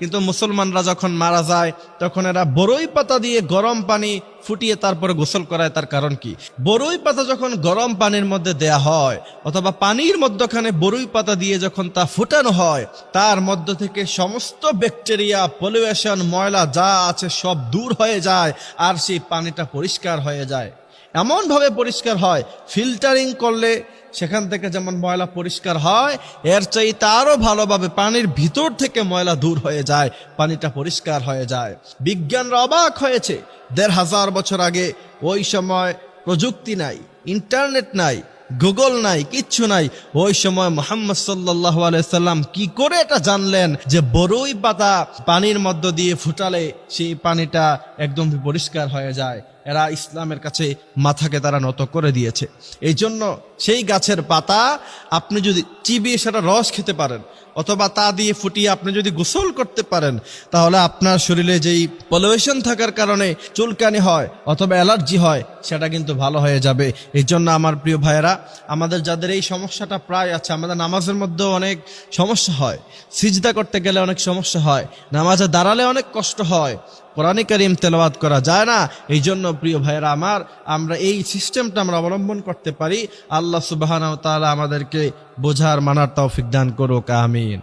কিন্তু মুসলমানরা যখন মারা যায় তখন এরা বড়ই পাতা দিয়ে গরম পানি ফুটিয়ে তারপরে গোসল করায়। তার কারণ কি? বড়ই পাতা যখন গরম পানির মধ্যে দেয়া হয় অথবা পানির মধ্যখানে বড়ই পাতা দিয়ে যখন তা ফুটানো হয়, তার মধ্য থেকে সমস্ত ব্যাকটেরিয়া, পলিউশন, ময়লা যা আছে সব দূর হয়ে যায় আর সেই পানিটা পরিষ্কার হয়ে যায়। এমনভাবে পরিষ্কার হয়, ফিল্টারিং করলে সেখান থেকে যেমন ময়লা পরিষ্কার হয়, এর চাইতে আরো ভালোভাবে পানির ভিতর থেকে ময়লা দূর হয়ে যায়, পানিটা পরিষ্কার হয়ে যায়। বিজ্ঞানরা অবাক হয়েছে, ১৫০০ বছর আগে ওই সময় প্রযুক্তি নাই, ইন্টারনেট নাই, গুগল নাই, কিচ্ছু নাই। ওই সময় মুহাম্মদ সাল্লাল্লাহু আলাইহি সাল্লাম কি করে এটা জানলেন যে বড়ই পাতা পানির মধ্য দিয়ে ফুটালে সেই পানিটা একদম পরিষ্কার হয়ে যায়? এরা ইসলামের কাছে মাথাকে তারা নত করে দিয়েছে। এই জন্য সেই গাছের পাতা আপনি যদি চিবিয়ে সেটা রস খেতে পারেন অথবা তা দিয়ে ফুটিয়ে আপনি যদি গোসল করতে পারেন, তাহলে আপনার শরীরে যেই পলিউশন থাকার কারণে চুলকানি হয় অথবা অ্যালার্জি হয় সেটা কিন্তু ভালো হয়ে যাবে। এই জন্য আমার প্রিয় ভাইয়েরা, আমাদের যাদের এই সমস্যাটা প্রায় আছে, আমাদের নামাজের মধ্যেও অনেক সমস্যা হয়, সিজদা করতে গেলে অনেক সমস্যা হয়, নামাজে দাঁড়ালে অনেক কষ্ট হয়, কোরআন কারীম তেলাওয়াত করা যায় না। এই জন্য প্রিয় ভাইয়েরা আমার, আমরা এই সিস্টেমটা আমরা অবলম্বন করতে পারি। আল্লাহ সুবহানাহু ওয়া তাআলা আমাদেরকে বোঝার মানার তৌফিক দান করুক, আমিন।